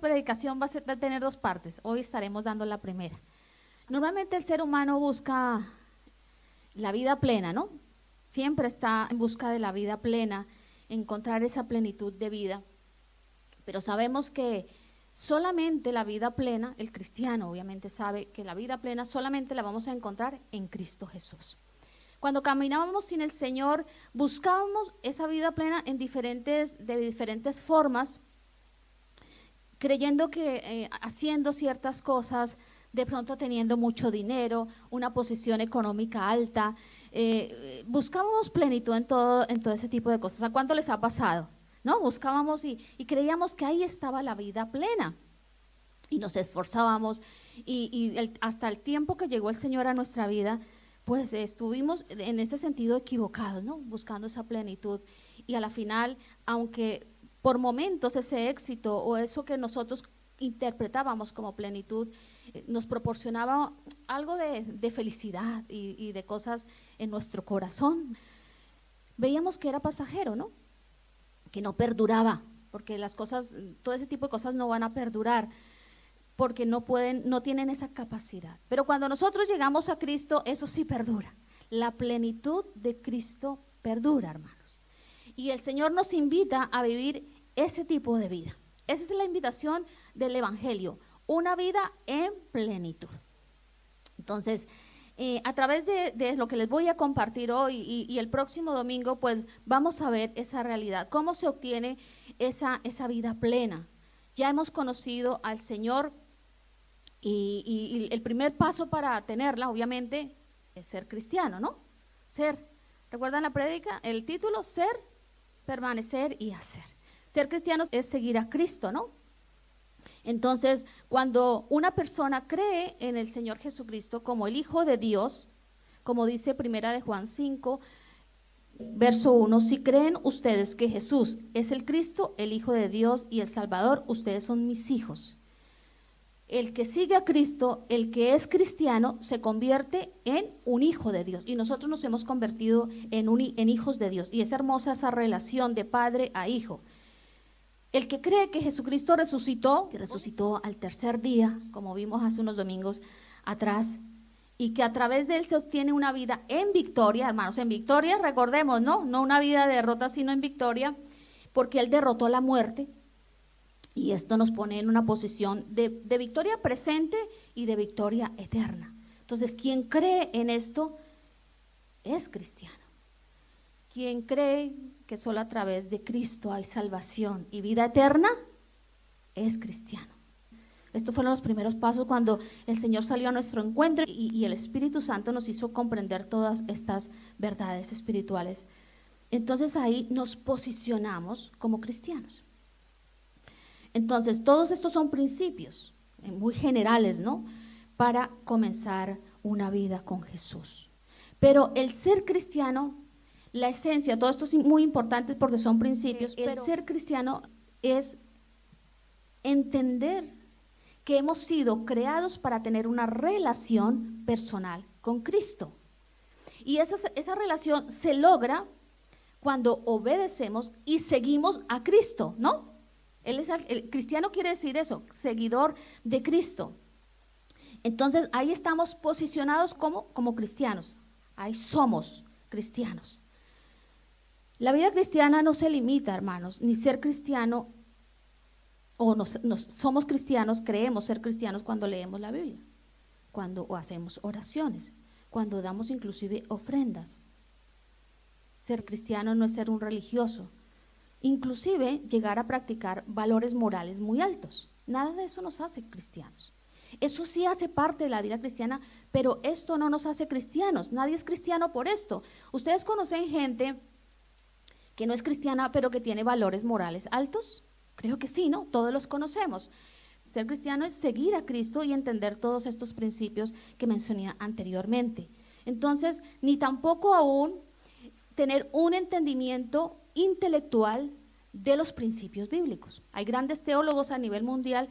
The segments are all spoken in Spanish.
predicación va a tener dos partes. Hoy estaremos dando la primera. Normalmente el ser humano busca la vida plena, ¿no? Siempre está en busca de la vida plena, encontrar esa plenitud de vida. Pero sabemos que solamente la vida plena, el cristiano obviamente sabe que la vida plena solamente la vamos a encontrar en Cristo Jesús. Cuando caminábamos sin el Señor, buscábamos esa vida plena de diferentes formas, creyendo que haciendo ciertas cosas, de pronto teniendo mucho dinero, una posición económica alta, buscábamos plenitud en todo ese tipo de cosas. ¿A cuánto les ha pasado? ¿No? Buscábamos y creíamos que ahí estaba la vida plena y nos esforzábamos hasta el tiempo que llegó el Señor a nuestra vida, pues estuvimos en ese sentido equivocados, ¿no? Buscando esa plenitud y a la final, aunque por momentos ese éxito o eso que nosotros interpretábamos como plenitud nos proporcionaba algo de felicidad y de cosas en nuestro corazón, veíamos que era pasajero, ¿no? Que no perduraba, porque las cosas, todo ese tipo de cosas no van a perdurar, porque no tienen esa capacidad. Pero cuando nosotros llegamos a Cristo, eso sí perdura. La plenitud de Cristo perdura, hermanos. Y el Señor nos invita a vivir ese tipo de vida. Esa es la invitación del Evangelio, una vida en plenitud. Entonces, a través de lo que les voy a compartir hoy y el próximo domingo, pues vamos a ver esa realidad, cómo se obtiene esa vida plena. Ya hemos conocido al Señor y el primer paso para tenerla, obviamente, es ser cristiano, ¿no? ¿Recuerdan la prédica? El título, ser, permanecer y hacer. Ser cristiano es seguir a Cristo, ¿no? Entonces, cuando una persona cree en el Señor Jesucristo como el Hijo de Dios, como dice Primera de Juan 5, verso 1, si creen ustedes que Jesús es el Cristo, el Hijo de Dios y el Salvador, ustedes son mis hijos. El que sigue a Cristo, el que es cristiano, se convierte en un hijo de Dios. Y nosotros nos hemos convertido en hijos de Dios. Y es hermosa esa relación de padre a hijo. El que cree que Jesucristo resucitó al tercer día, como vimos hace unos domingos atrás, y que a través de él se obtiene una vida en victoria, hermanos, en victoria, recordemos, no una vida de derrota, sino en victoria, porque él derrotó la muerte, y esto nos pone en una posición de victoria presente y de victoria eterna. Entonces, quien cree en esto es cristiano. Quien cree que solo a través de Cristo hay salvación y vida eterna, es cristiano. Estos fueron los primeros pasos cuando el Señor salió a nuestro encuentro y el Espíritu Santo nos hizo comprender todas estas verdades espirituales. Entonces ahí nos posicionamos como cristianos. Entonces todos estos son principios muy generales, ¿no? Para comenzar una vida con Jesús. Pero el ser cristiano, la esencia, todo esto es muy importante porque son principios. El ser cristiano es entender que hemos sido creados para tener una relación personal con Cristo. Y esa relación se logra cuando obedecemos y seguimos a Cristo, ¿no? El cristiano quiere decir eso, seguidor de Cristo. Entonces ahí estamos posicionados como cristianos, ahí somos cristianos. La vida cristiana no se limita, hermanos, ni ser cristiano, o somos cristianos, creemos ser cristianos cuando leemos la Biblia, cuando hacemos oraciones, cuando damos inclusive ofrendas. Ser cristiano no es ser un religioso, inclusive llegar a practicar valores morales muy altos. Nada de eso nos hace cristianos. Eso sí hace parte de la vida cristiana, pero esto no nos hace cristianos. Nadie es cristiano por esto. Ustedes conocen gente que no es cristiana, pero que tiene valores morales altos. Creo que sí, ¿no? Todos los conocemos. Ser cristiano es seguir a Cristo y entender todos estos principios que mencioné anteriormente. Entonces, ni tampoco aún tener un entendimiento intelectual de los principios bíblicos. Hay grandes teólogos a nivel mundial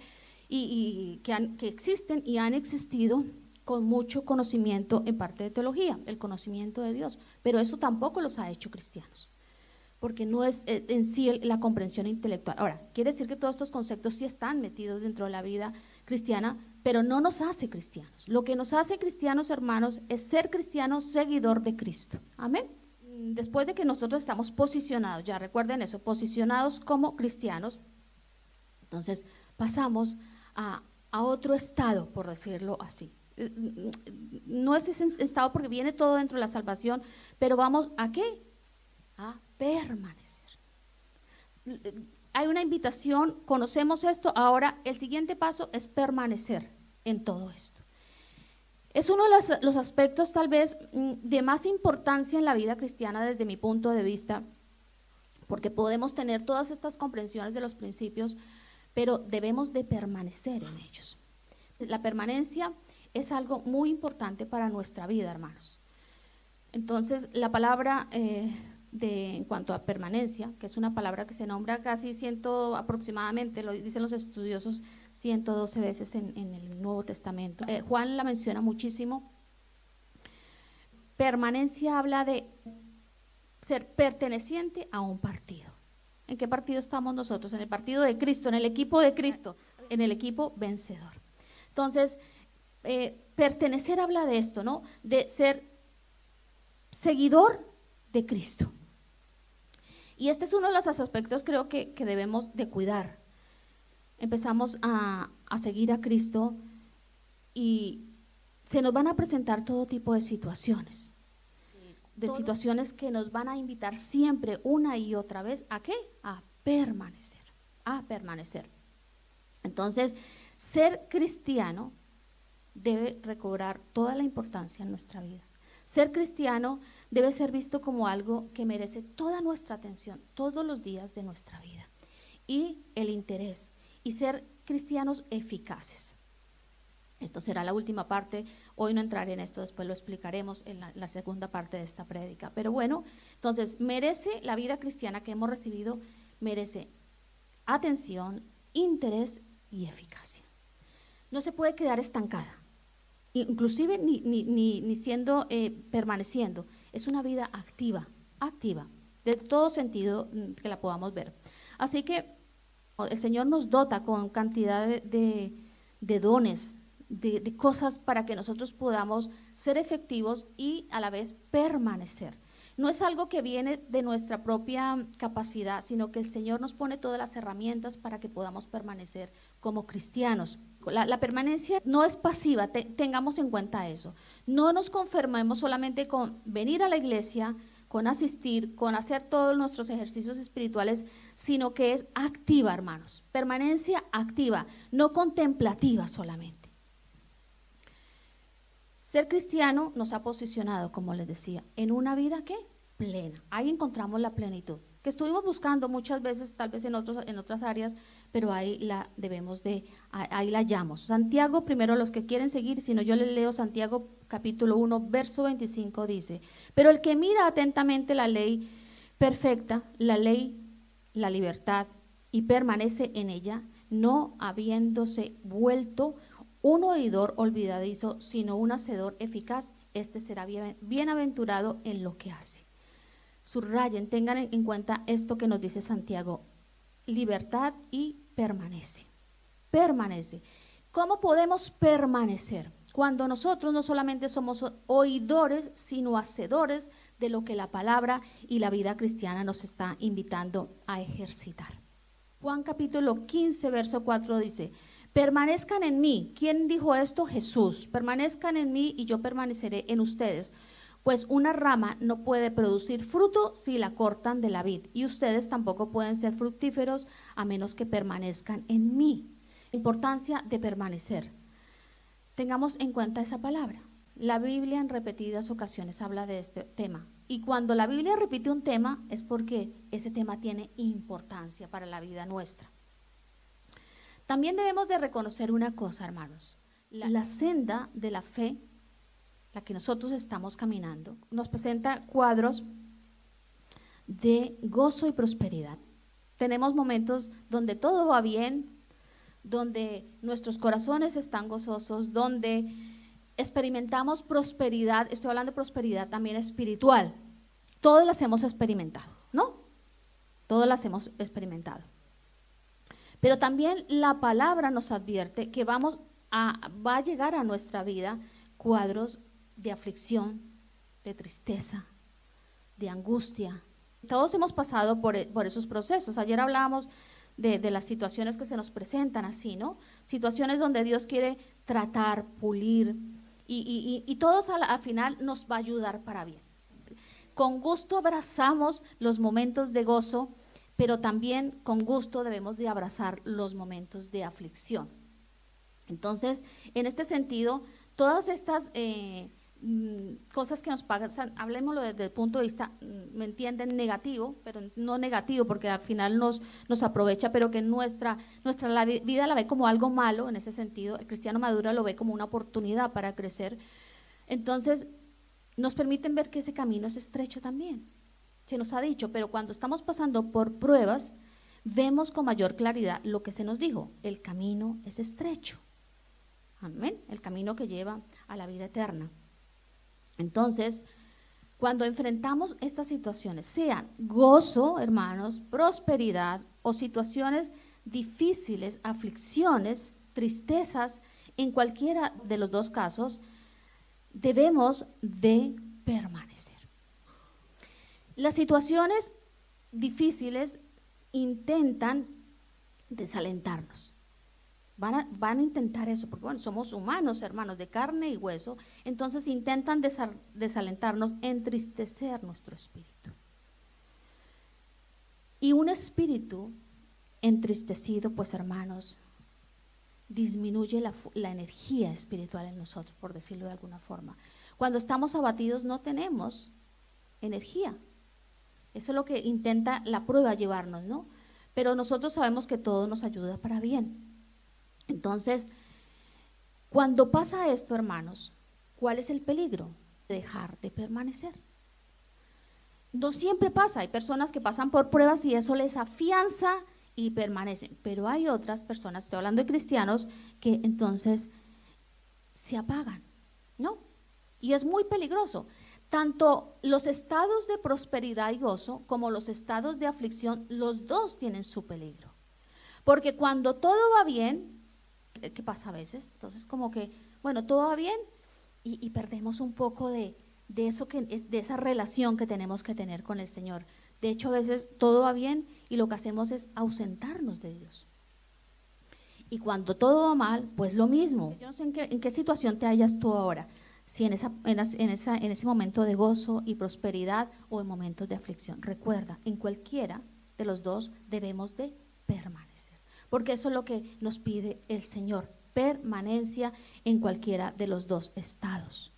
que existen y han existido con mucho conocimiento en parte de teología, el conocimiento de Dios, pero eso tampoco los ha hecho cristianos. porque no es en sí la comprensión intelectual. Ahora, quiere decir que todos estos conceptos sí están metidos dentro de la vida cristiana, pero no nos hace cristianos. Lo que nos hace cristianos, hermanos, es ser cristianos seguidor de Cristo. Amén. Después de que nosotros estamos posicionados, ya recuerden eso, posicionados como cristianos, entonces pasamos a otro estado, por decirlo así. No es ese estado porque viene todo dentro de la salvación, pero vamos ¿a qué? A permanecer. Hay una invitación, conocemos esto, ahora el siguiente paso es permanecer en todo esto. Es uno de los aspectos tal vez de más importancia en la vida cristiana desde mi punto de vista, porque podemos tener todas estas comprensiones de los principios, pero debemos de permanecer en ellos. La permanencia es algo muy importante para nuestra vida, hermanos. Entonces, la palabra en cuanto a permanencia, que es una palabra que se nombra casi aproximadamente, lo dicen los estudiosos, 112 veces en el Nuevo Testamento. Juan la menciona muchísimo. Permanencia habla de ser perteneciente a un partido. ¿En qué partido estamos nosotros? En el partido de Cristo, en el equipo de Cristo, en el equipo vencedor. Entonces, pertenecer habla de esto, ¿no? De ser seguidor de Cristo. Y este es uno de los aspectos creo que debemos de cuidar. Empezamos a seguir a Cristo y se nos van a presentar todo tipo de situaciones que nos van a invitar siempre una y otra vez ¿a qué? A permanecer. Entonces, ser cristiano debe recobrar toda la importancia en nuestra vida. Ser cristiano debe ser visto como algo que merece toda nuestra atención todos los días de nuestra vida y el interés, y ser cristianos eficaces. Esto será la última parte, hoy no entraré en esto, después lo explicaremos en la segunda parte de esta prédica. Pero bueno, entonces merece la vida cristiana que hemos recibido, merece atención, interés y eficacia. No se puede quedar estancada, inclusive ni siendo permaneciendo. Es una vida activa, de todo sentido que la podamos ver. Así que el Señor nos dota con cantidad de dones, de cosas para que nosotros podamos ser efectivos y a la vez permanecer. No es algo que viene de nuestra propia capacidad, sino que el Señor nos pone todas las herramientas para que podamos permanecer como cristianos. La permanencia no es pasiva, tengamos en cuenta eso. No nos conformemos solamente con venir a la iglesia, con asistir, con hacer todos nuestros ejercicios espirituales, sino que es activa, hermanos. Permanencia activa, no contemplativa solamente. Ser cristiano nos ha posicionado, como les decía, en una vida ¿qué? Plena. Ahí encontramos la plenitud, que estuvimos buscando muchas veces, tal vez en otras áreas, pero ahí la hallamos. Santiago, primero los que quieren seguir, si no yo les leo Santiago capítulo 1, verso 25 dice: pero el que mira atentamente la ley perfecta, la ley, la libertad, y permanece en ella, no habiéndose vuelto un oidor olvidadizo, sino un hacedor eficaz, este será bienaventurado en lo que hace. Subrayen, tengan en cuenta esto que nos dice Santiago: libertad y permanece. ¿Cómo podemos permanecer? Cuando nosotros no solamente somos oidores, sino hacedores de lo que la palabra y la vida cristiana nos está invitando a ejercitar. Juan capítulo 15, verso 4 dice: permanezcan en mí. ¿Quién dijo esto? Jesús. Permanezcan en mí y yo permaneceré en ustedes. Pues una rama no puede producir fruto si la cortan de la vid, y ustedes tampoco pueden ser fructíferos a menos que permanezcan en mí. Importancia de permanecer. Tengamos en cuenta esa palabra. La Biblia en repetidas ocasiones habla de este tema. Y cuando la Biblia repite un tema es porque ese tema tiene importancia para la vida nuestra. También debemos de reconocer una cosa, hermanos. La senda de la fe, la que nosotros estamos caminando, nos presenta cuadros de gozo y prosperidad. Tenemos momentos donde todo va bien, donde nuestros corazones están gozosos, donde experimentamos prosperidad. Estoy hablando de prosperidad también espiritual. Todas las hemos experimentado, ¿no? Todas las hemos experimentado. Pero también la palabra nos advierte que va a llegar a nuestra vida cuadros de aflicción, de tristeza, de angustia. Todos hemos pasado por esos procesos. Ayer hablábamos de las situaciones que se nos presentan así, ¿no? Situaciones donde Dios quiere tratar, pulir, y todos al final nos va a ayudar para bien. Con gusto abrazamos los momentos de gozo, pero también con gusto debemos de abrazar los momentos de aflicción. Entonces, en este sentido, todas estas cosas que nos pasan, hablemoslo desde el punto de vista, me entienden, negativo, pero no negativo porque al final nos aprovecha, pero que nuestra vida la ve como algo malo en ese sentido. El cristiano maduro lo ve como una oportunidad para crecer. Entonces, nos permiten ver que ese camino es estrecho también. Se nos ha dicho, pero cuando estamos pasando por pruebas, vemos con mayor claridad lo que se nos dijo: el camino es estrecho. Amén. El camino que lleva a la vida eterna. Entonces, cuando enfrentamos estas situaciones, sean gozo, hermanos, prosperidad o situaciones difíciles, aflicciones, tristezas, en cualquiera de los dos casos, debemos de permanecer. Las situaciones difíciles intentan desalentarnos. Van a intentar eso, porque bueno, somos humanos, hermanos, de carne y hueso, entonces intentan desalentarnos, entristecer nuestro espíritu. Y un espíritu entristecido, pues hermanos, disminuye la energía espiritual en nosotros, por decirlo de alguna forma. Cuando estamos abatidos no tenemos energía. Eso es lo que intenta la prueba llevarnos, ¿no? Pero nosotros sabemos que todo nos ayuda para bien. Entonces, cuando pasa esto, hermanos, ¿cuál es el peligro? Dejar de permanecer. No siempre pasa, hay personas que pasan por pruebas y eso les afianza y permanecen, pero hay otras personas, estoy hablando de cristianos, que entonces se apagan, ¿no? Y es muy peligroso. Tanto los estados de prosperidad y gozo como los estados de aflicción, los dos tienen su peligro. Porque cuando todo va bien, ¿qué pasa a veces? Entonces como que, bueno, todo va bien y perdemos un poco de eso de esa relación que tenemos que tener con el Señor. De hecho, a veces todo va bien y lo que hacemos es ausentarnos de Dios. Y cuando todo va mal, pues lo mismo. Yo no sé en qué situación te hallas tú ahora, si en ese momento de gozo y prosperidad o en momentos de aflicción. Recuerda, en cualquiera de los dos debemos de permanecer, porque eso es lo que nos pide el Señor, permanencia en cualquiera de los dos estados.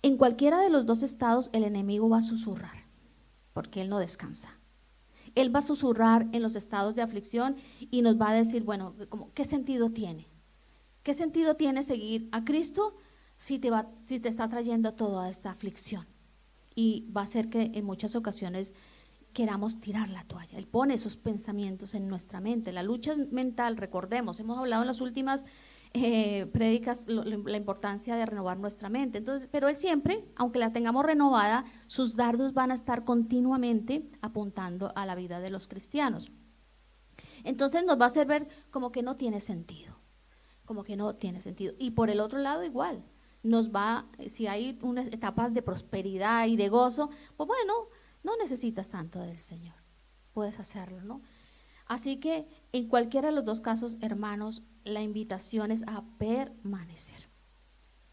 En cualquiera de los dos estados el enemigo va a susurrar, porque él no descansa. Él va a susurrar en los estados de aflicción y nos va a decir, bueno, ¿qué sentido tiene? ¿Qué sentido tiene seguir a Cristo si te está trayendo toda esta aflicción? Y va a ser que en muchas ocasiones queramos tirar la toalla. Él pone esos pensamientos en nuestra mente. La lucha mental, recordemos, hemos hablado en las últimas prédicas la importancia de renovar nuestra mente. Entonces, pero él siempre, aunque la tengamos renovada, sus dardos van a estar continuamente apuntando a la vida de los cristianos. Entonces nos va a hacer ver como que no tiene sentido, como que no tiene sentido. Y por el otro lado igual, si hay unas etapas de prosperidad y de gozo, pues bueno, no necesitas tanto del Señor, puedes hacerlo, ¿no? Así que en cualquiera de los dos casos, hermanos, la invitación es a permanecer.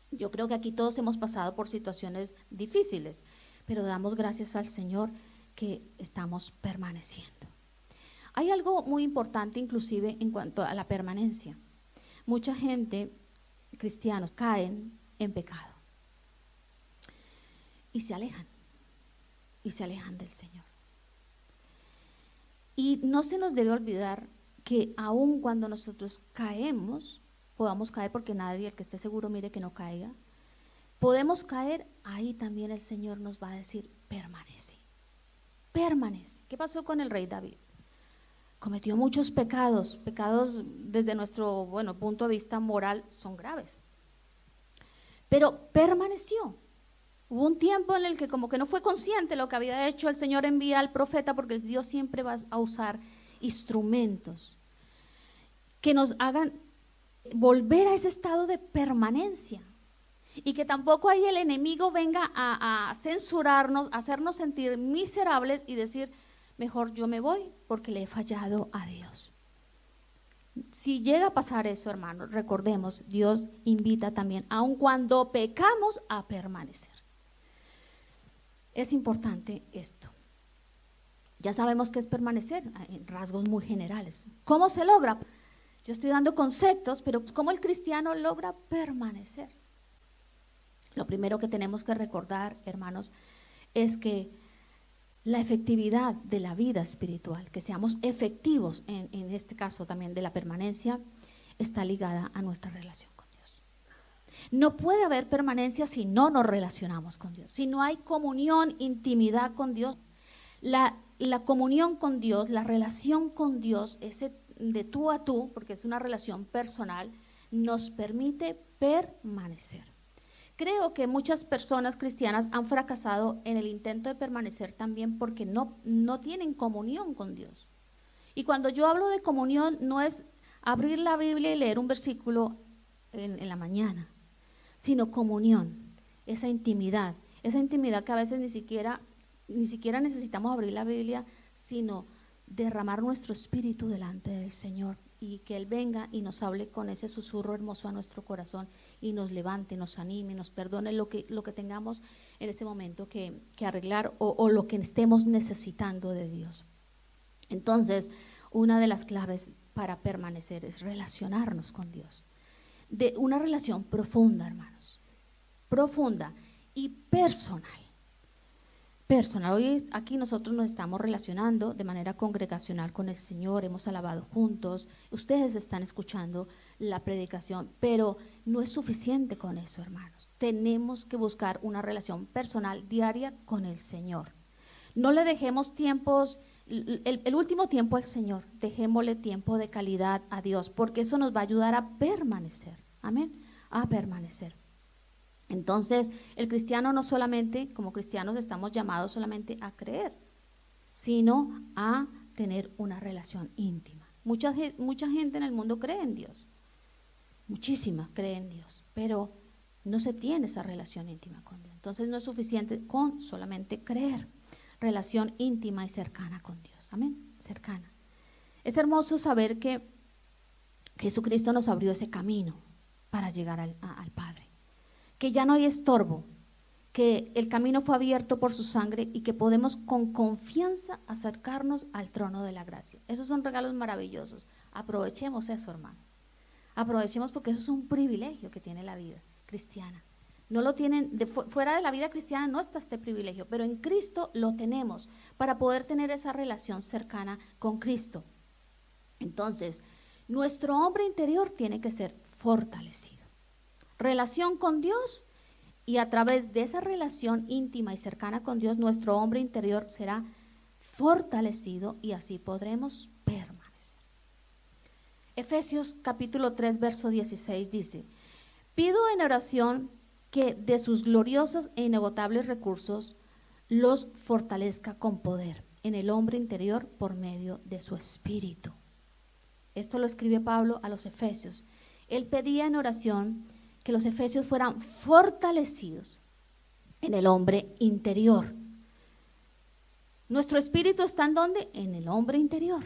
Yo creo que aquí todos hemos pasado por situaciones difíciles, pero damos gracias al Señor que estamos permaneciendo. Hay algo muy importante inclusive en cuanto a la permanencia. Mucha gente, cristianos, caen en pecado y se alejan del Señor. Y no se nos debe olvidar que aun cuando nosotros caemos, podamos caer, porque nadie, el que esté seguro, mire que no caiga, podemos caer, ahí también el Señor nos va a decir, permanece. ¿Qué pasó con el rey David? Cometió muchos pecados desde nuestro punto de vista moral son graves, pero permaneció. Hubo un tiempo en el que como que no fue consciente lo que había hecho. El Señor envía al profeta porque Dios siempre va a usar instrumentos que nos hagan volver a ese estado de permanencia. Y que tampoco ahí el enemigo venga a censurarnos, a hacernos sentir miserables y decir, mejor yo me voy porque le he fallado a Dios. Si llega a pasar eso, hermanos, recordemos, Dios invita también, aun cuando pecamos, a permanecer. Es importante esto. Ya sabemos qué es permanecer en rasgos muy generales. ¿Cómo se logra? Yo estoy dando conceptos, pero ¿cómo el cristiano logra permanecer? Lo primero que tenemos que recordar, hermanos, es que la efectividad de la vida espiritual, que seamos efectivos en este caso también de la permanencia, está ligada a nuestra relación con Dios. No puede haber permanencia si no nos relacionamos con Dios, si no hay comunión, intimidad con Dios. La comunión con Dios, la relación con Dios, ese de tú a tú, porque es una relación personal, nos permite permanecer. Creo que muchas personas cristianas han fracasado en el intento de permanecer también porque no tienen comunión con Dios. Y cuando yo hablo de comunión, no es abrir la Biblia y leer un versículo en la mañana, sino comunión, esa intimidad que a veces ni siquiera necesitamos abrir la Biblia, sino derramar nuestro espíritu delante del Señor y que Él venga y nos hable con ese susurro hermoso a nuestro corazón y nos levante, nos anime, nos perdone lo que tengamos en ese momento que arreglar o lo que estemos necesitando de Dios. Entonces, una de las claves para permanecer es relacionarnos con Dios, de una relación profunda, hermanos, profunda y personal. Hoy aquí nosotros nos estamos relacionando de manera congregacional con el Señor, hemos alabado juntos, ustedes están escuchando la predicación, pero no es suficiente con eso, hermanos. Tenemos que buscar una relación personal diaria con el Señor. No le dejemos tiempos, el último tiempo al Señor, dejémosle tiempo de calidad a Dios, porque eso nos va a ayudar a permanecer, amén, a permanecer. Entonces, el cristiano no solamente, como cristianos estamos llamados solamente a creer, sino a tener una relación íntima. Mucha gente en el mundo cree en Dios, muchísima cree en Dios, pero no se tiene esa relación íntima con Dios. Entonces no es suficiente con solamente creer, relación íntima y cercana con Dios, amén, cercana. Es hermoso saber que Jesucristo nos abrió ese camino para llegar al Padre. Que ya no hay estorbo, que el camino fue abierto por su sangre y que podemos con confianza acercarnos al trono de la gracia. Esos son regalos maravillosos. Aprovechemos eso, hermano. Aprovechemos porque eso es un privilegio que tiene la vida cristiana. No lo tienen, fuera de la vida cristiana no está este privilegio, pero en Cristo lo tenemos para poder tener esa relación cercana con Cristo. Entonces, nuestro hombre interior tiene que ser fortalecido. Relación con Dios, y a través de esa relación íntima y cercana con Dios, nuestro hombre interior será fortalecido y así podremos permanecer. Efesios capítulo 3, verso 16 dice: pido en oración que de sus gloriosos e inagotables recursos los fortalezca con poder en el hombre interior por medio de su espíritu. Esto lo escribe Pablo a los efesios. Él pedía en oración que los efesios fueran fortalecidos en el hombre interior. Nuestro espíritu está ¿en dónde? En el hombre interior.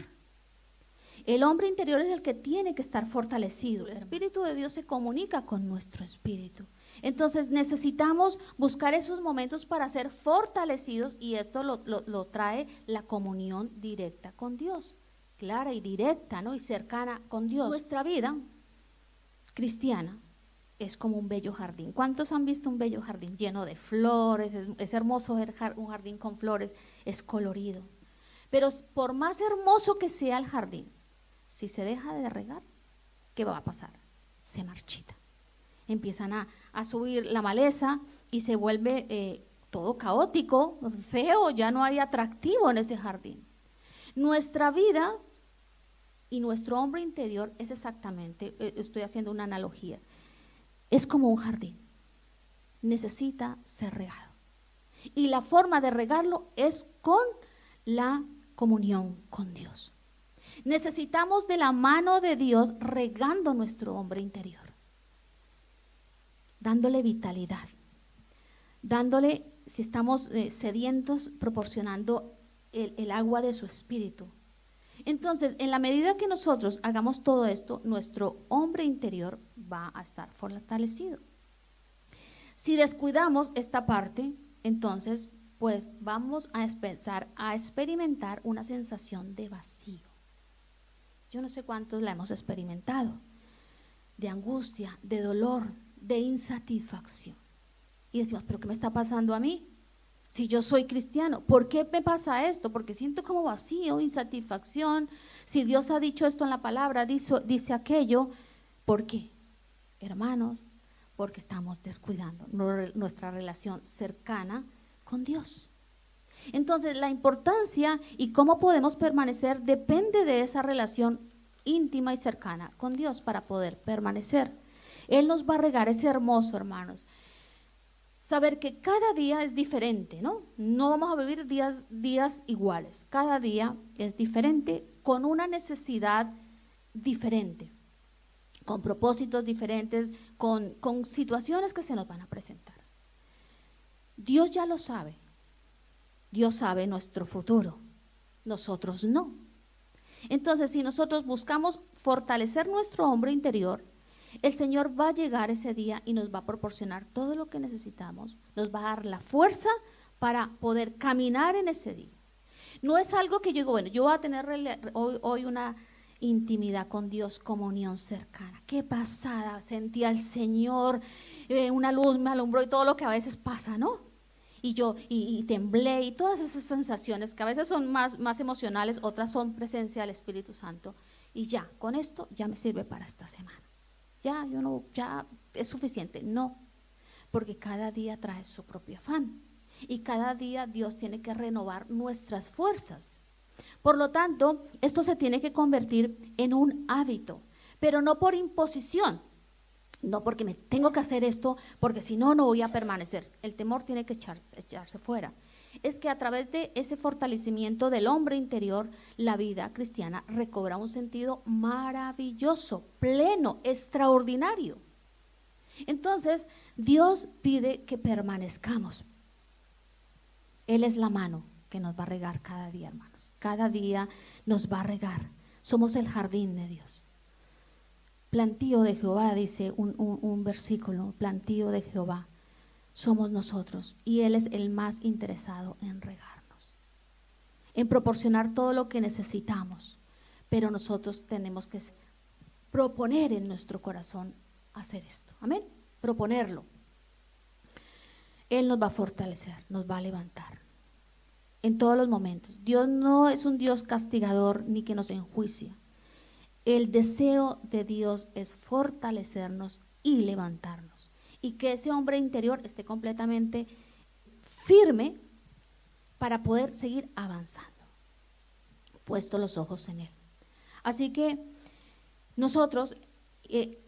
El hombre interior es el que tiene que estar fortalecido. El Espíritu de Dios se comunica con nuestro espíritu. Entonces necesitamos buscar esos momentos para ser fortalecidos y esto lo trae la comunión directa con Dios. Clara y directa, ¿no? Y cercana con Dios. Nuestra vida cristiana es como un bello jardín. ¿Cuántos han visto un bello jardín lleno de flores? Es hermoso ver un jardín con flores, es colorido. Pero por más hermoso que sea el jardín, si se deja de regar, ¿qué va a pasar? Se marchita. Empiezan a subir la maleza y se vuelve todo caótico, feo, ya no hay atractivo en ese jardín. Nuestra vida y nuestro hombre interior es exactamente, estoy haciendo una analogía, es como un jardín, necesita ser regado. Y la forma de regarlo es con la comunión con Dios. Necesitamos de la mano de Dios regando nuestro hombre interior, dándole vitalidad, dándole, si estamos sedientos, proporcionando el agua de su espíritu. Entonces, en la medida que nosotros hagamos todo esto, nuestro hombre interior va a estar fortalecido. Si descuidamos esta parte, entonces, pues vamos a empezar a experimentar una sensación de vacío. Yo no sé cuántos la hemos experimentado, de angustia, de dolor, de insatisfacción. Y decimos, ¿pero qué me está pasando a mí? Si yo soy cristiano, ¿por qué me pasa esto? Porque siento como vacío, insatisfacción. Si Dios ha dicho esto en la palabra, dice aquello, ¿por qué? Hermanos, porque estamos descuidando nuestra relación cercana con Dios. Entonces, la importancia y cómo podemos permanecer depende de esa relación íntima y cercana con Dios para poder permanecer. Él nos va a regar, es hermoso, hermanos. Saber que cada día es diferente, ¿no? No vamos a vivir días iguales. Cada día es diferente, con una necesidad diferente, con propósitos diferentes, con situaciones que se nos van a presentar. Dios ya lo sabe. Dios sabe nuestro futuro, nosotros no. Entonces, si nosotros buscamos fortalecer nuestro hombre interior, el Señor va a llegar ese día y nos va a proporcionar todo lo que necesitamos, nos va a dar la fuerza para poder caminar en ese día. No es algo que yo digo, bueno, yo voy a tener hoy una intimidad con Dios, comunión cercana. Qué pasada, sentí al Señor, una luz me alumbró y todo lo que a veces pasa, ¿no? Y yo y temblé y todas esas sensaciones que a veces son más emocionales, otras son presencia del Espíritu Santo. Y ya, con esto ya me sirve para esta semana. Ya es suficiente. No, porque cada día trae su propio afán. Y cada día Dios tiene que renovar nuestras fuerzas. Por lo tanto, esto se tiene que convertir en un hábito, pero no por imposición. No porque me tengo que hacer esto, porque si no, no voy a permanecer. El temor tiene que echarse fuera. Es que a través de ese fortalecimiento del hombre interior, la vida cristiana recobra un sentido maravilloso, pleno, extraordinario. Entonces, Dios pide que permanezcamos. Él es la mano que nos va a regar cada día, hermanos. Cada día nos va a regar. Somos el jardín de Dios. Plantío de Jehová, dice un versículo, plantío de Jehová, somos nosotros, y Él es el más interesado en regarnos, en proporcionar todo lo que necesitamos, pero nosotros tenemos que proponer en nuestro corazón hacer esto, amén, proponerlo. Él nos va a fortalecer, nos va a levantar en todos los momentos. Dios no es un Dios castigador ni que nos enjuicia. El deseo de Dios es fortalecernos y levantarnos, y que ese hombre interior esté completamente firme para poder seguir avanzando, puesto los ojos en Él. Así que nosotros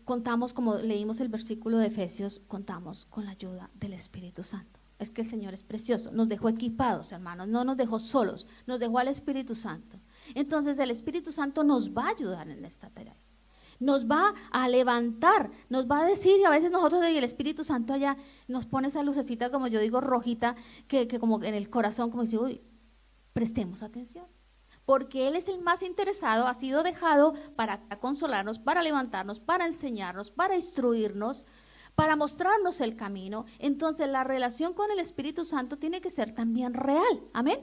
contamos, como leímos el versículo de Efesios, contamos con la ayuda del Espíritu Santo. Es que el Señor es precioso, nos dejó equipados, hermanos, no nos dejó solos, nos dejó al Espíritu Santo. Entonces el Espíritu Santo nos va a ayudar en esta tarea, nos va a levantar, nos va a decir, y a veces nosotros y el Espíritu Santo allá nos pone esa lucecita, como yo digo, rojita, que como en el corazón, como dice, uy, prestemos atención, porque Él es el más interesado, ha sido dejado para consolarnos, para levantarnos, para enseñarnos, para instruirnos, para mostrarnos el camino. Entonces la relación con el Espíritu Santo tiene que ser también real, amén,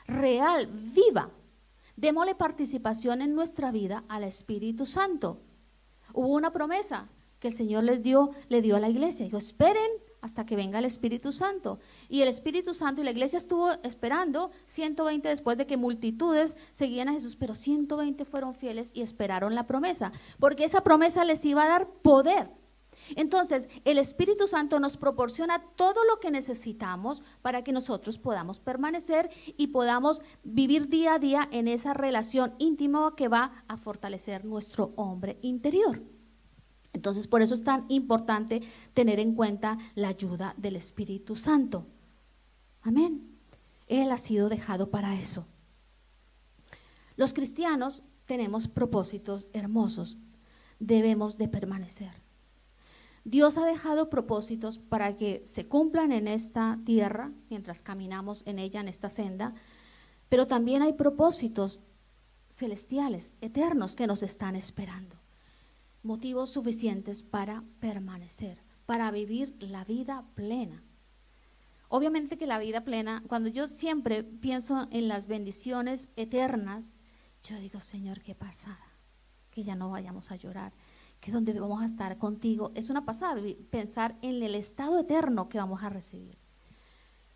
real, viva. Démosle participación en nuestra vida al Espíritu Santo. Hubo una promesa que el Señor le dio a la iglesia. Dijo, esperen hasta que venga el Espíritu Santo. Y el Espíritu Santo y la iglesia estuvo esperando 120 después de que multitudes seguían a Jesús, pero 120 fueron fieles y esperaron la promesa, porque esa promesa les iba a dar poder. Entonces, el Espíritu Santo nos proporciona todo lo que necesitamos para que nosotros podamos permanecer y podamos vivir día a día en esa relación íntima que va a fortalecer nuestro hombre interior. Entonces, por eso es tan importante tener en cuenta la ayuda del Espíritu Santo. Amén. Él ha sido dejado para eso. Los cristianos tenemos propósitos hermosos. Debemos de permanecer. Dios ha dejado propósitos para que se cumplan en esta tierra, mientras caminamos en ella, en esta senda, pero también hay propósitos celestiales, eternos, que nos están esperando. Motivos suficientes para permanecer, para vivir la vida plena. Obviamente que la vida plena, cuando yo siempre pienso en las bendiciones eternas, yo digo, Señor, qué pasada, que ya no vayamos a llorar, que donde vamos a estar contigo, es una pasada pensar en el estado eterno que vamos a recibir.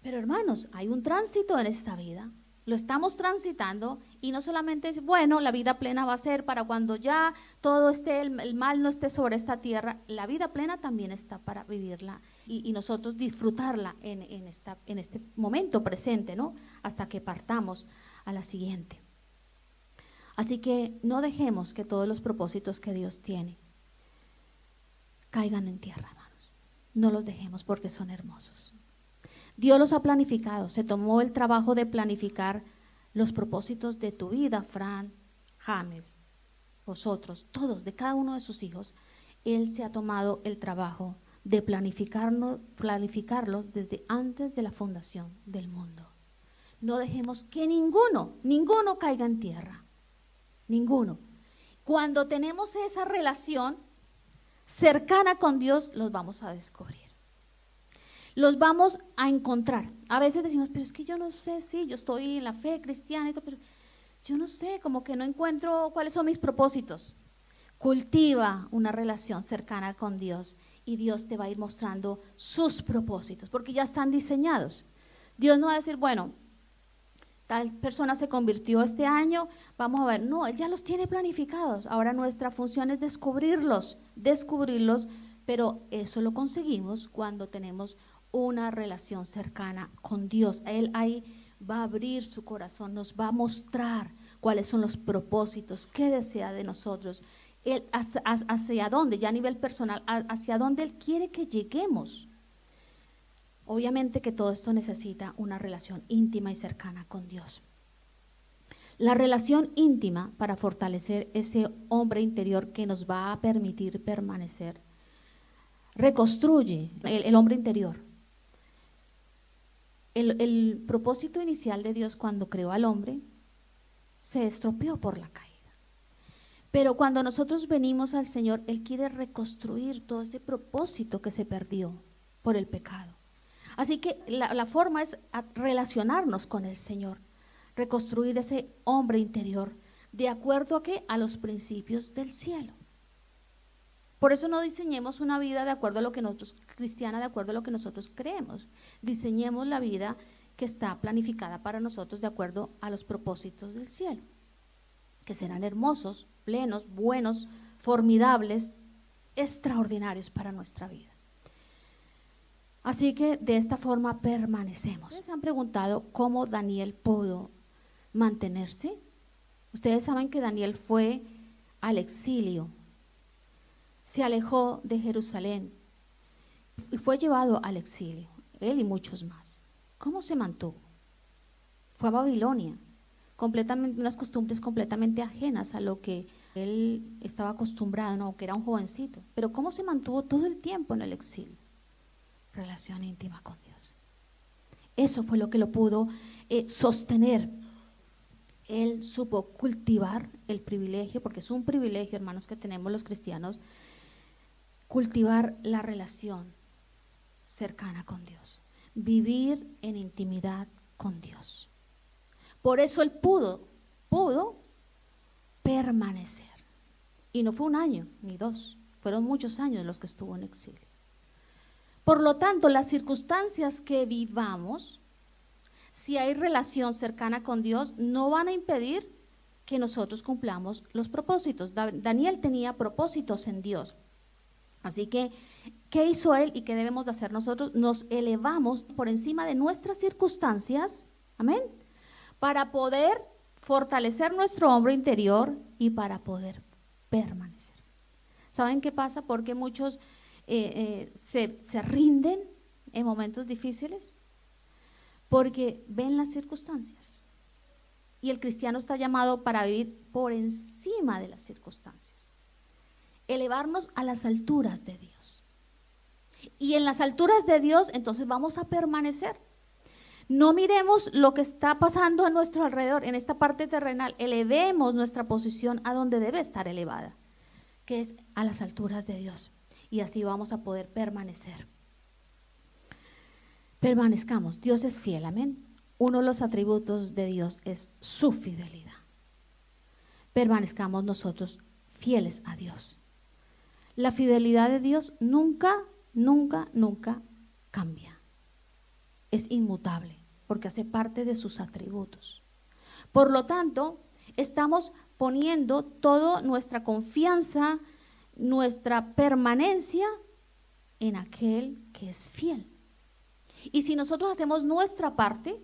Pero hermanos, hay un tránsito en esta vida, lo estamos transitando, y no solamente es, bueno, la vida plena va a ser para cuando ya todo esté, el mal no esté sobre esta tierra. La vida plena también está para vivirla y nosotros disfrutarla en este momento presente, ¿no? Hasta que partamos a la siguiente. Así que no dejemos que todos los propósitos que Dios tiene caigan en tierra, hermanos. No los dejemos porque son hermosos. Dios los ha planificado, se tomó el trabajo de planificar los propósitos de tu vida, Fran, James, vosotros, todos, de cada uno de sus hijos. Él se ha tomado el trabajo de planificarlos desde antes de la fundación del mundo. No dejemos que ninguno caiga en tierra, ninguno. Cuando tenemos esa relación cercana con Dios, los vamos a descubrir. Los vamos a encontrar. A veces decimos, pero es que yo no sé, sí, yo estoy en la fe cristiana y todo, pero yo no sé, como que no encuentro cuáles son mis propósitos. Cultiva una relación cercana con Dios y Dios te va a ir mostrando sus propósitos, porque ya están diseñados. Dios no va a decir, bueno, tal persona se convirtió este año, vamos a ver. No, Él ya los tiene planificados. Ahora nuestra función es descubrirlos, pero eso lo conseguimos cuando tenemos una relación cercana con Dios. Él ahí va a abrir su corazón, nos va a mostrar cuáles son los propósitos, qué desea de nosotros, Él hacia dónde, ya a nivel personal, hacia dónde Él quiere que lleguemos. Obviamente que todo esto necesita una relación íntima y cercana con Dios. La relación íntima para fortalecer ese hombre interior que nos va a permitir permanecer. Reconstruye el hombre interior. El propósito inicial de Dios cuando creó al hombre se estropeó por la caída. Pero cuando nosotros venimos al Señor, Él quiere reconstruir todo ese propósito que se perdió por el pecado. Así que la forma es relacionarnos con el Señor, reconstruir ese hombre interior, ¿de acuerdo a qué? A los principios del cielo. Por eso no diseñemos una vida de acuerdo a lo que nosotros, cristiana, de acuerdo a lo que nosotros creemos. Diseñemos la vida que está planificada para nosotros de acuerdo a los propósitos del cielo, que serán hermosos, plenos, buenos, formidables, extraordinarios para nuestra vida. Así que de esta forma permanecemos. ¿Ustedes se han preguntado cómo Daniel pudo mantenerse? Ustedes saben que Daniel fue al exilio, se alejó de Jerusalén y fue llevado al exilio, él y muchos más. ¿Cómo se mantuvo? Fue a Babilonia, completamente, unas costumbres completamente ajenas a lo que él estaba acostumbrado, ¿no? Que era un jovencito. Pero ¿cómo se mantuvo todo el tiempo en el exilio? Relación íntima con Dios. Eso fue lo que lo pudo sostener. Él supo cultivar el privilegio, porque es un privilegio, hermanos, que tenemos los cristianos, cultivar la relación cercana con Dios, vivir en intimidad con Dios. Por eso él pudo permanecer. Y no fue un año ni dos, fueron muchos años los que estuvo en exilio. Por lo tanto, las circunstancias que vivamos, si hay relación cercana con Dios, no van a impedir que nosotros cumplamos los propósitos. Daniel tenía propósitos en Dios. Así que, ¿qué hizo él y qué debemos de hacer nosotros? Nos elevamos por encima de nuestras circunstancias, amén, para poder fortalecer nuestro hombre interior y para poder permanecer. ¿Saben qué pasa? Porque muchos se rinden en momentos difíciles, porque ven las circunstancias. Y el cristiano está llamado para vivir por encima de las circunstancias, elevarnos a las alturas de Dios. Y en las alturas de Dios, entonces vamos a permanecer. No miremos lo que está pasando a nuestro alrededor, en esta parte terrenal. Elevemos nuestra posición a donde debe estar elevada, que es a las alturas de Dios. Y así vamos a poder permanecer. Permanezcamos. Dios es fiel, amén. Uno de los atributos de Dios es su fidelidad. Permanezcamos nosotros fieles a Dios. La fidelidad de Dios nunca cambia. Es inmutable porque hace parte de sus atributos. Por lo tanto, estamos poniendo toda nuestra confianza, nuestra permanencia en aquel que es fiel. Y si nosotros hacemos nuestra parte,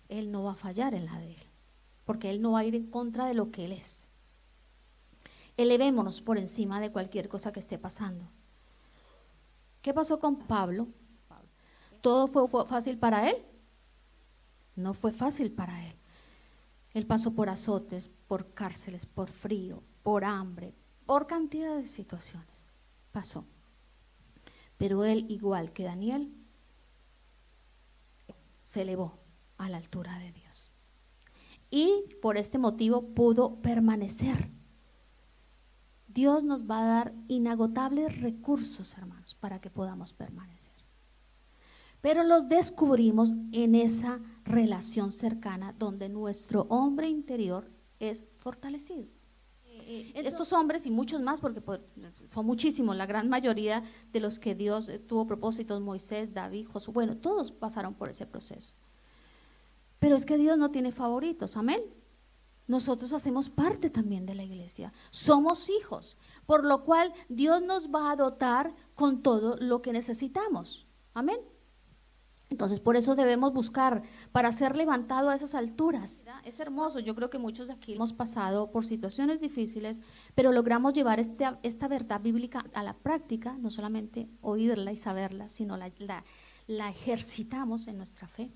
Él no va a fallar en la de Él, porque Él no va a ir en contra de lo que Él es. Elevémonos por encima de cualquier cosa que esté pasando. ¿Qué pasó con Pablo? ¿Todo fue fácil para él? No fue fácil para él. Él pasó por azotes, por cárceles, por frío, por hambre, por cantidad de situaciones. Pasó. Pero él, igual que Daniel, se elevó a la altura de Dios. Y por este motivo pudo permanecer. Dios nos va a dar inagotables recursos, hermanos, para que podamos permanecer. Pero los descubrimos en esa relación cercana donde nuestro hombre interior es fortalecido. Estos hombres y muchos más, porque son muchísimos, la gran mayoría de los que Dios tuvo propósitos, Moisés, David, Josué, bueno, todos pasaron por ese proceso. Pero es que Dios no tiene favoritos, amén. Nosotros hacemos parte también de la iglesia, somos hijos, por lo cual Dios nos va a dotar con todo lo que necesitamos, amén. Entonces por eso debemos buscar para ser levantado a esas alturas. Es hermoso, yo creo que muchos de aquí hemos pasado por situaciones difíciles, pero logramos llevar esta verdad bíblica a la práctica, no solamente oírla y saberla, sino la ejercitamos en nuestra fe.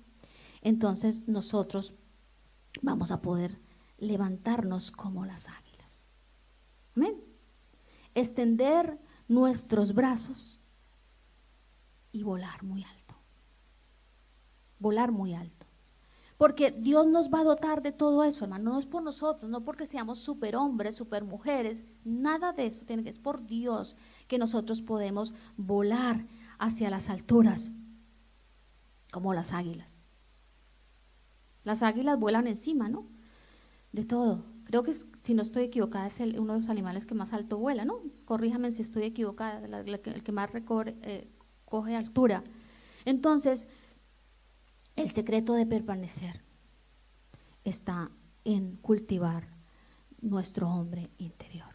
Entonces nosotros vamos a poder levantarnos como las águilas. Amén. Extender nuestros brazos y volar muy alto. Volar muy alto. Porque Dios nos va a dotar de todo eso, hermano. No es por nosotros, no porque seamos superhombres, supermujeres, nada de eso. Es por Dios que nosotros podemos volar hacia las alturas como las águilas. Las águilas vuelan encima, ¿no? De todo. Creo que, si no estoy equivocada, es uno de los animales que más alto vuela, ¿no? Corríjame si estoy equivocada, el que más coge altura. Entonces, el secreto de permanecer está en cultivar nuestro hombre interior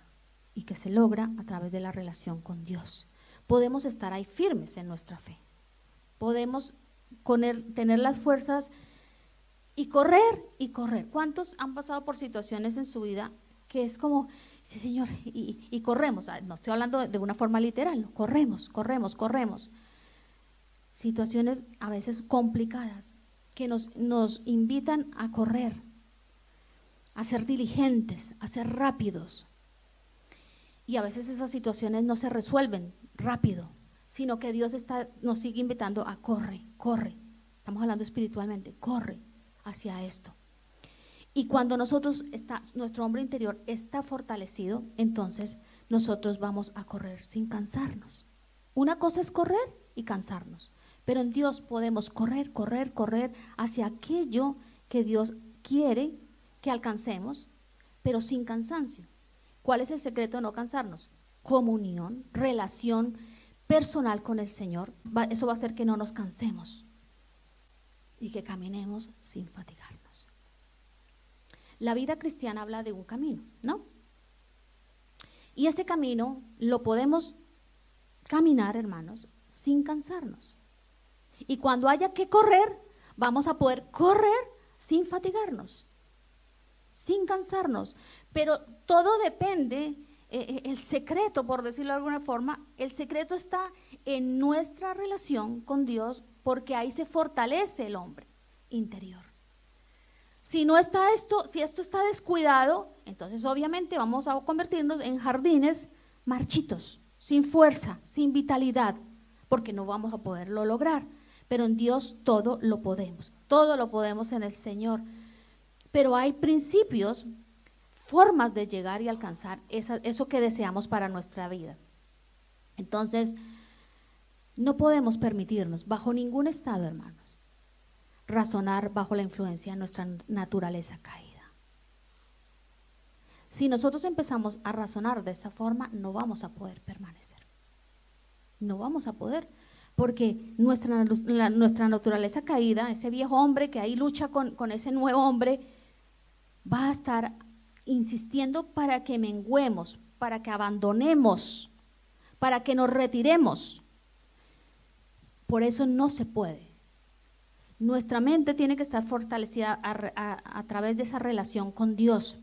y que se logra a través de la relación con Dios. Podemos estar ahí firmes en nuestra fe. Podemos tener las fuerzas y correr y correr. ¿Cuántos han pasado por situaciones en su vida que es como, sí Señor, y corremos? No estoy hablando de una forma literal, no, corremos. Situaciones a veces complicadas que nos invitan a correr, a ser diligentes, a ser rápidos. Y a veces esas situaciones no se resuelven rápido, sino que Dios nos sigue invitando a corre. Estamos hablando espiritualmente, corre hacia esto. Y cuando nuestro hombre interior está fortalecido, entonces nosotros vamos a correr sin cansarnos. Una cosa es correr y cansarnos, pero en Dios podemos correr hacia aquello que Dios quiere que alcancemos, pero sin cansancio. ¿Cuál es el secreto de no cansarnos? Comunión, relación personal con el Señor. Eso va a hacer que no nos cansemos y que caminemos sin fatigarnos. La vida cristiana habla de un camino, ¿no? Y ese camino lo podemos caminar, hermanos, sin cansarnos. Y cuando haya que correr, vamos a poder correr sin fatigarnos, sin cansarnos. Pero todo depende, el secreto, por decirlo de alguna forma, el secreto está en nuestra relación con Dios, porque ahí se fortalece el hombre. interior. Si no está esto, si esto está descuidado, entonces obviamente vamos a convertirnos en jardines marchitos, sin fuerza, sin vitalidad, porque no vamos a poderlo lograr. Pero en Dios todo lo podemos en el Señor. Pero hay principios, formas de llegar y alcanzar eso que deseamos para nuestra vida. Entonces, no podemos permitirnos, bajo ningún estado, hermanos, razonar bajo la influencia de nuestra naturaleza caída. Si nosotros empezamos a razonar de esa forma, no vamos a poder permanecer. No vamos a poder, porque nuestra naturaleza caída, ese viejo hombre que ahí lucha con ese nuevo hombre, va a estar insistiendo para que menguemos, para que abandonemos, para que nos retiremos. Por eso no se puede. Nuestra mente tiene que estar fortalecida a través de esa relación con Dios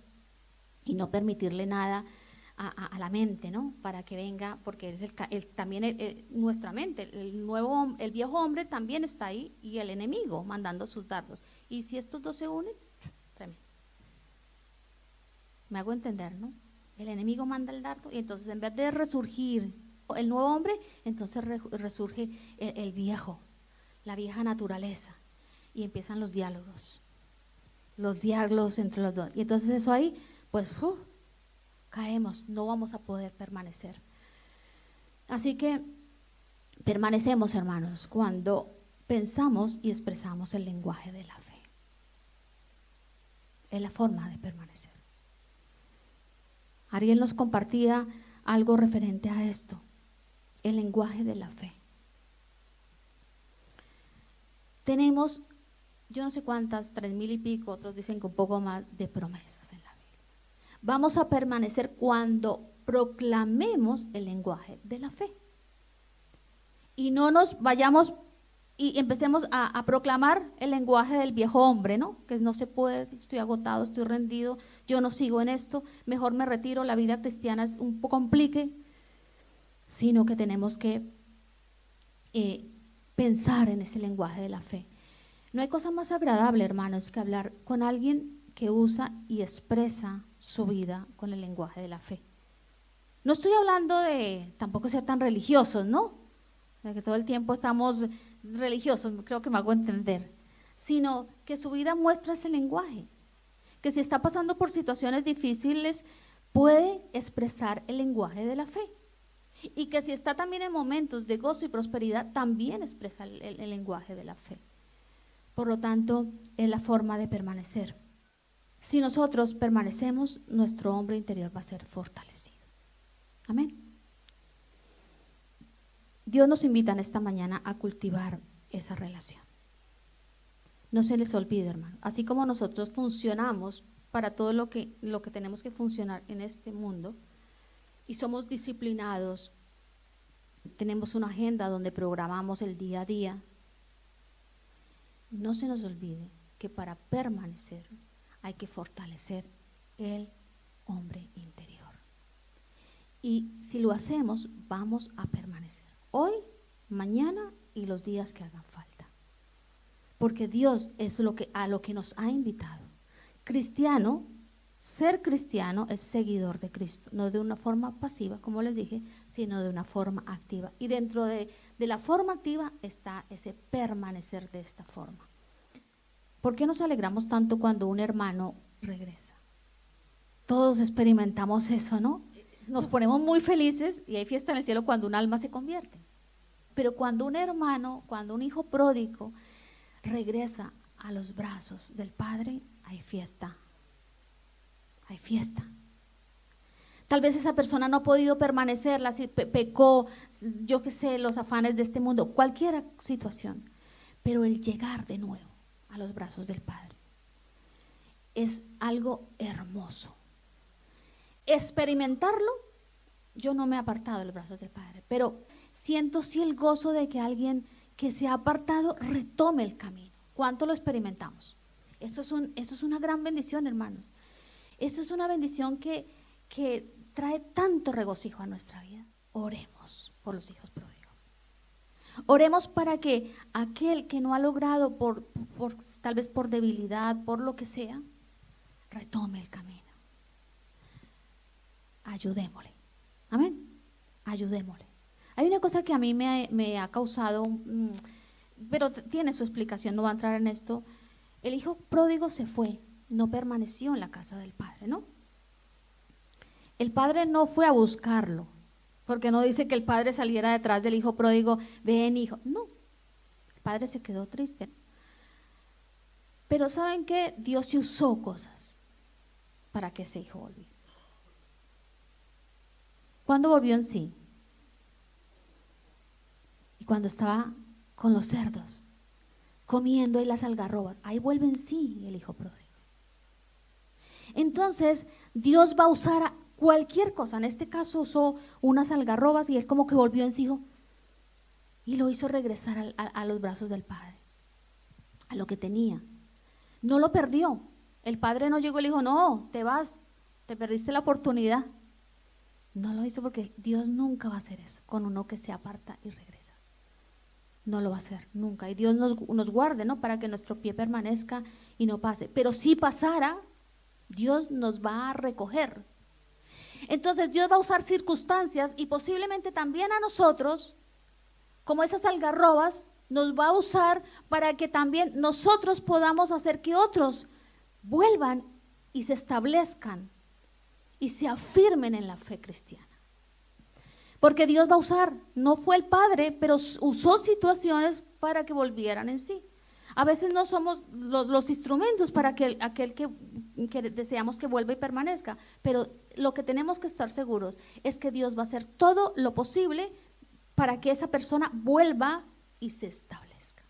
y no permitirle nada a la mente, ¿no? Para que venga, porque también nuestra mente, el viejo hombre también está ahí y el enemigo mandando sus dardos. Y si estos dos se unen, tremendo. Me hago entender, ¿no? El enemigo manda el dardo y entonces en vez de resurgir el nuevo hombre, entonces resurge el viejo, la vieja naturaleza, y empiezan los diálogos entre los dos. Y entonces eso ahí, pues caemos, no vamos a poder permanecer. Así que permanecemos, hermanos, cuando pensamos y expresamos el lenguaje de la fe. Es la forma de permanecer. Ariel nos compartía algo referente a esto, el lenguaje de la fe. Tenemos, yo no sé cuántas, 3,000 y pico, otros dicen que un poco más, de promesas en la Biblia. Vamos a permanecer cuando proclamemos el lenguaje de la fe. Y no nos vayamos y empecemos a proclamar el lenguaje del viejo hombre, ¿no? Que no se puede, estoy agotado, estoy rendido, yo no sigo en esto, mejor me retiro, la vida cristiana es un poco complique, sino que tenemos que pensar en ese lenguaje de la fe. No hay cosa más agradable, hermanos, que hablar con alguien que usa y expresa su vida con el lenguaje de la fe. No estoy hablando de tampoco ser tan religiosos, ¿no? De que todo el tiempo estamos religiosos, creo que me hago entender, sino que su vida muestra ese lenguaje, que si está pasando por situaciones difíciles puede expresar el lenguaje de la fe, y que si está también en momentos de gozo y prosperidad también expresa el lenguaje de la fe. Por lo tanto, es la forma de permanecer. Si nosotros permanecemos, nuestro hombre interior va a ser fortalecido. Amén. Dios nos invita en esta mañana a cultivar esa relación. No se les olvide, hermano, así como nosotros funcionamos para todo lo que tenemos que funcionar en este mundo y somos disciplinados, tenemos una agenda donde programamos el día a día, no se nos olvide que para permanecer hay que fortalecer el hombre interior. Y si lo hacemos, vamos a permanecer. Hoy, mañana y los días que hagan falta. Porque Dios es a lo que nos ha invitado. Ser cristiano es seguidor de Cristo, no de una forma pasiva, como les dije, sino de una forma activa. Y dentro de la forma activa está ese permanecer de esta forma. ¿Por qué nos alegramos tanto cuando un hermano regresa? Todos experimentamos eso, ¿no? Nos ponemos muy felices y hay fiesta en el cielo cuando un alma se convierte. Pero cuando un hermano, cuando un hijo pródigo regresa a los brazos del Padre, hay fiesta. Hay fiesta. Tal vez esa persona no ha podido permanecer, pecó, yo qué sé, los afanes de este mundo, cualquier situación. Pero el llegar de nuevo a los brazos del Padre es algo hermoso. Experimentarlo, yo no me he apartado de los brazos del Padre, pero siento sí el gozo de que alguien que se ha apartado retome el camino. ¿Cuánto lo experimentamos? Eso es una gran bendición, hermanos. Eso es una bendición que trae tanto regocijo a nuestra vida. Oremos por los hijos pródigos. Oremos para que aquel que no ha logrado tal vez por debilidad, por lo que sea, retome el camino. Ayudémosle. Amén. Ayudémosle. Hay una cosa que a mí me ha causado, pero tiene su explicación, no va a entrar en esto. El hijo pródigo se fue, no permaneció en la casa del padre, ¿no? El padre no fue a buscarlo, porque no dice que el padre saliera detrás del hijo pródigo, ven hijo, no, el padre se quedó triste. Pero ¿saben qué? Dios sí usó cosas para que ese hijo volviera. ¿Cuándo volvió en sí? Y cuando estaba con los cerdos, comiendo ahí las algarrobas, ahí vuelve en sí el hijo pródigo. Entonces Dios va a usar cualquier cosa. En este caso usó unas algarrobas y él como que volvió en sí y lo hizo regresar a los brazos del padre, a lo que tenía. No lo perdió. El padre no llegó y le dijo, no, te vas, te perdiste la oportunidad. No lo hizo porque Dios nunca va a hacer eso con uno que se aparta y regresa. No lo va a hacer nunca. Y Dios nos guarde, ¿no? Para que nuestro pie permanezca y no pase. Pero si pasara, Dios nos va a recoger. Entonces Dios va a usar circunstancias y posiblemente también a nosotros, como esas algarrobas, nos va a usar para que también nosotros podamos hacer que otros vuelvan y se establezcan y se afirmen en la fe cristiana. Porque Dios va a usar, no fue el padre, pero usó situaciones para que volvieran en sí. A veces no somos los instrumentos para que aquel que deseamos que vuelva y permanezca, pero lo que tenemos que estar seguros es que Dios va a hacer todo lo posible para que esa persona vuelva y se establezca.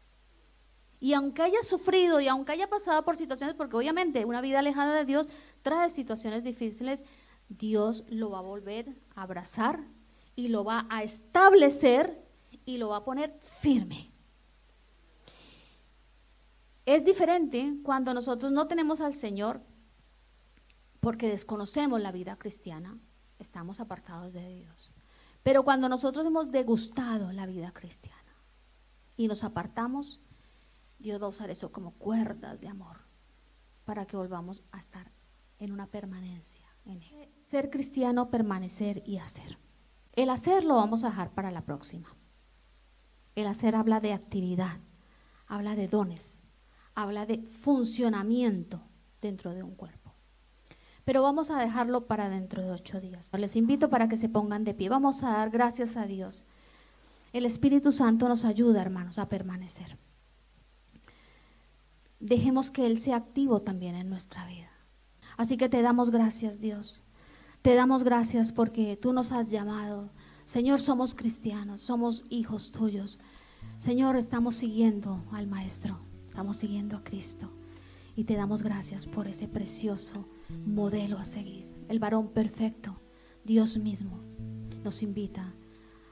Y aunque haya sufrido y aunque haya pasado por situaciones, porque obviamente una vida alejada de Dios trae situaciones difíciles, Dios lo va a volver a abrazar y lo va a establecer y lo va a poner firme. Es diferente cuando nosotros no tenemos al Señor porque desconocemos la vida cristiana, estamos apartados de Dios. Pero cuando nosotros hemos degustado la vida cristiana y nos apartamos, Dios va a usar eso como cuerdas de amor para que volvamos a estar en una permanencia en Él. Ser cristiano, permanecer y hacer. El hacer lo vamos a dejar para la próxima. El hacer habla de actividad, habla de dones, habla de funcionamiento dentro de un cuerpo. Pero vamos a dejarlo para dentro de 8 días. Les invito para que se pongan de pie. Vamos a dar gracias a Dios. El Espíritu Santo nos ayuda, hermanos, a permanecer. Dejemos que Él sea activo también en nuestra vida. Así que te damos gracias, Dios. Te damos gracias porque tú nos has llamado. Señor, somos cristianos, somos hijos tuyos. Señor, estamos siguiendo al Maestro, estamos siguiendo a Cristo. Y te damos gracias por ese precioso modelo a seguir. El varón perfecto, Dios mismo, nos invita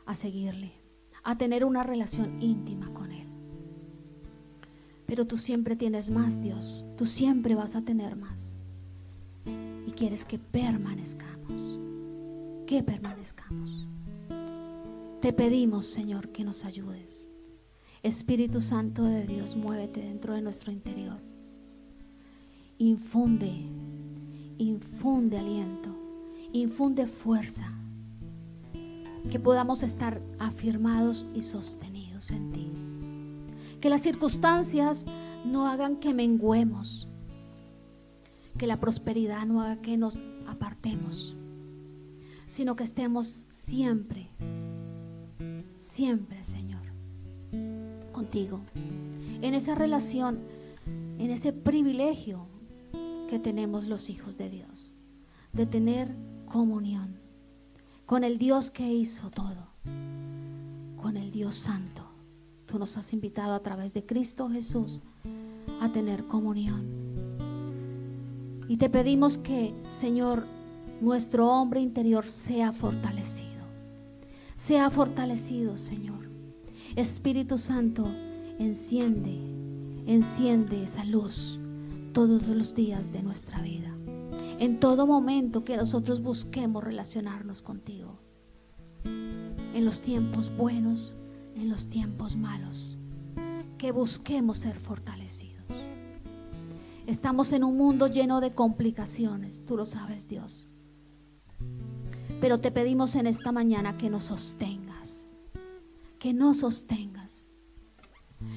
a seguirle, a tener una relación íntima con Él. Pero tú siempre tienes más, Dios. Tú siempre vas a tener más. Y quieres que permanezcamos. Que permanezcamos. Te pedimos, Señor, que nos ayudes. Espíritu Santo de Dios, muévete dentro de nuestro interior. Infunde aliento. Infunde fuerza. Que podamos estar afirmados y sostenidos en ti. Que las circunstancias no hagan que menguemos, que la prosperidad no haga que nos apartemos, sino que estemos siempre, Señor, contigo, en esa relación, en ese privilegio que tenemos los hijos de Dios, de tener comunión con el Dios que hizo todo, con el Dios Santo. Tú nos has invitado a través de Cristo Jesús a tener comunión. Y te pedimos que, Señor, nuestro hombre interior sea fortalecido. Sea fortalecido, Señor. Espíritu Santo, enciende esa luz todos los días de nuestra vida. En todo momento que nosotros busquemos relacionarnos contigo. En los tiempos buenos, en los tiempos malos, que busquemos ser fortalecidos. Estamos en un mundo lleno de complicaciones, tú lo sabes, Dios. Pero te pedimos en esta mañana que nos sostengas, que nos sostengas,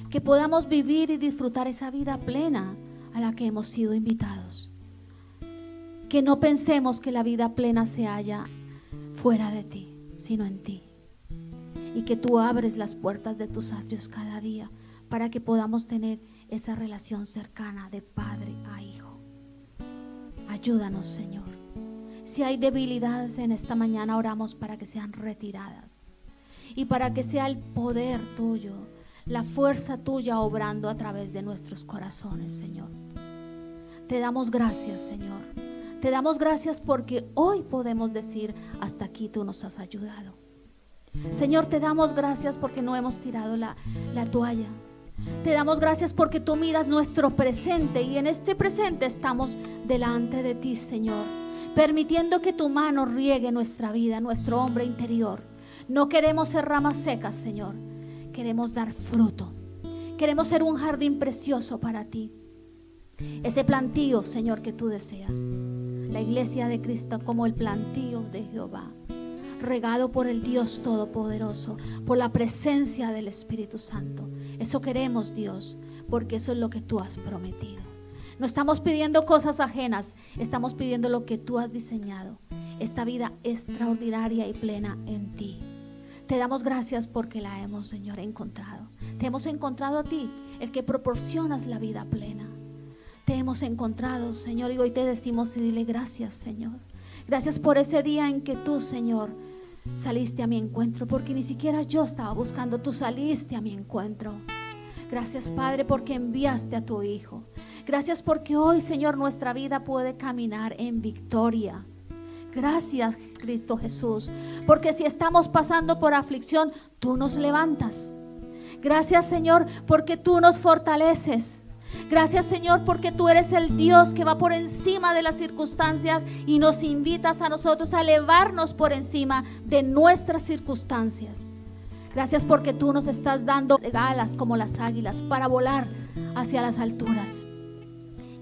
que podamos vivir y disfrutar esa vida plena a la que hemos sido invitados. Que no pensemos que la vida plena se halla fuera de ti, sino en ti. Y que tú abres las puertas de tus atrios cada día para que podamos tener esa relación cercana de padre a hijo. Ayúdanos, Señor. Si hay debilidades en esta mañana, oramos para que sean retiradas y para que sea el poder tuyo, la fuerza tuya obrando a través de nuestros corazones, Señor. Te damos gracias, Señor. Te damos gracias porque hoy podemos decir: hasta aquí tú nos has ayudado. Señor, te damos gracias porque no hemos tirado la toalla. Te damos gracias porque tú miras nuestro presente y en este presente estamos delante de ti, Señor, permitiendo que tu mano riegue nuestra vida, nuestro hombre interior. No queremos ser ramas secas, Señor. Queremos dar fruto. Queremos ser un jardín precioso para ti. Ese plantío, Señor, que tú deseas. La iglesia de Cristo como el plantío de Jehová, regado por el Dios Todopoderoso, por la presencia del Espíritu Santo. Eso queremos, Dios, porque eso es lo que tú has prometido. No estamos pidiendo cosas ajenas, estamos pidiendo lo que tú has diseñado, esta vida extraordinaria y plena en ti. Te damos gracias porque la hemos, Señor, encontrado. Te hemos encontrado a ti, el que proporcionas la vida plena. Te hemos encontrado, Señor, y hoy te decimos y dile gracias, Señor. Gracias por ese día en que tú, Señor, saliste a mi encuentro, porque ni siquiera yo estaba buscando, tú saliste a mi encuentro. Gracias, Padre, porque enviaste a tu Hijo. Gracias porque hoy, Señor, nuestra vida puede caminar en victoria. Gracias, Cristo Jesús, porque si estamos pasando por aflicción, tú nos levantas. Gracias, Señor, porque tú nos fortaleces. Gracias, Señor, porque tú eres el Dios que va por encima de las circunstancias y nos invitas a nosotros a elevarnos por encima de nuestras circunstancias. Gracias porque tú nos estás dando alas como las águilas para volar hacia las alturas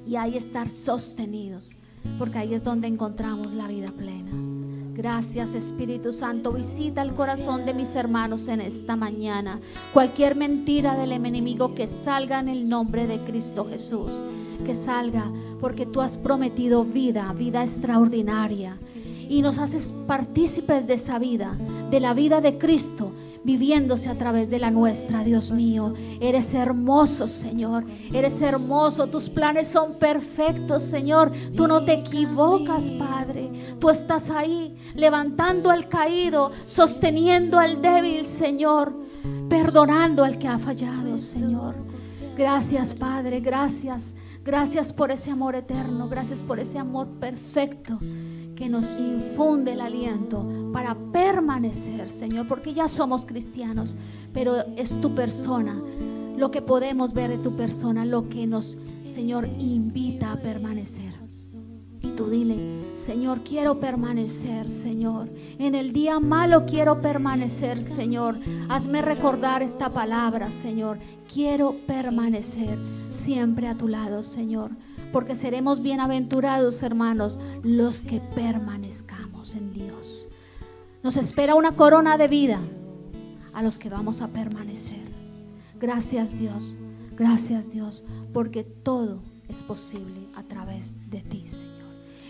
y ahí estar sostenidos, porque ahí es donde encontramos la vida plena. Gracias, Espíritu Santo. Visita el corazón de mis hermanos en esta mañana. Cualquier mentira del enemigo que salga en el nombre de Cristo Jesús, que salga, porque tú has prometido vida, vida extraordinaria, y nos haces partícipes de esa vida, de la vida de Cristo viviéndose a través de la nuestra. Dios mío, eres hermoso, Señor, eres hermoso. Tus planes son perfectos, Señor. Tú no te equivocas, Padre. Tú estás ahí levantando al caído, sosteniendo al débil, Señor, perdonando al que ha fallado, Señor. Gracias, Padre, gracias. Gracias por ese amor eterno, gracias por ese amor perfecto que nos infunde el aliento para permanecer, Señor, porque ya somos cristianos, pero es tu persona, lo que podemos ver de tu persona, lo que nos, Señor, invita a permanecer. Y tú dile: Señor, quiero permanecer, Señor. En el día malo quiero permanecer, Señor. Hazme recordar esta palabra, Señor. Quiero permanecer siempre a tu lado, Señor, porque seremos bienaventurados, hermanos, los que permanezcamos en Dios. Nos espera una corona de vida a los que vamos a permanecer. Gracias, Dios, porque todo es posible a través de ti, Señor.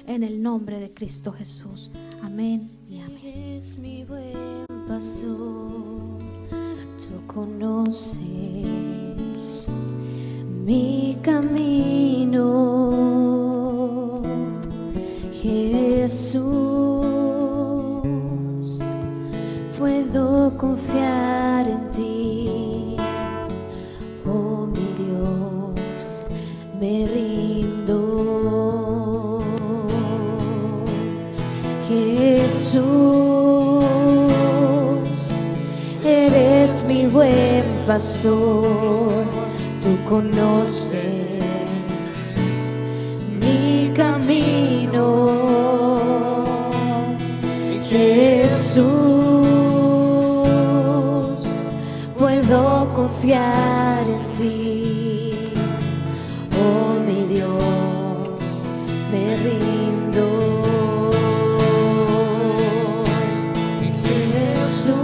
En el nombre de Cristo Jesús. Amén y amén. Es mi buen pastor, tú conoces mi camino, Jesús. Puedo confiar en ti, oh mi Dios, me rindo. Jesús, eres mi buen pastor, tú conoces mi camino, Jesús. puedo confiar en ti. Oh mi Dios, me rindo. Jesús,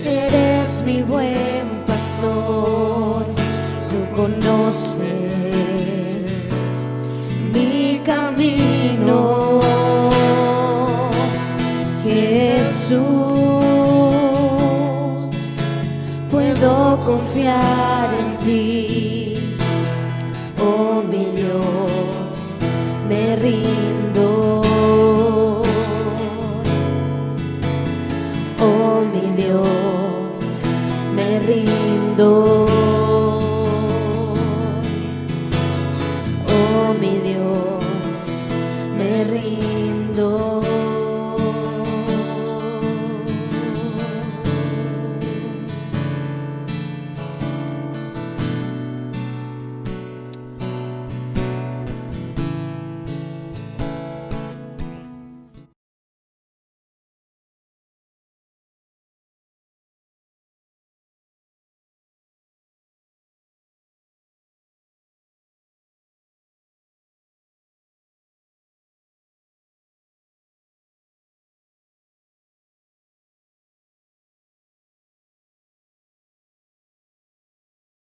eres mi buen pastor, tú conoces mi camino. Jesús, puedo confiar en ti. Oh mi Dios, me rindo. Oh mi Dios, me rindo.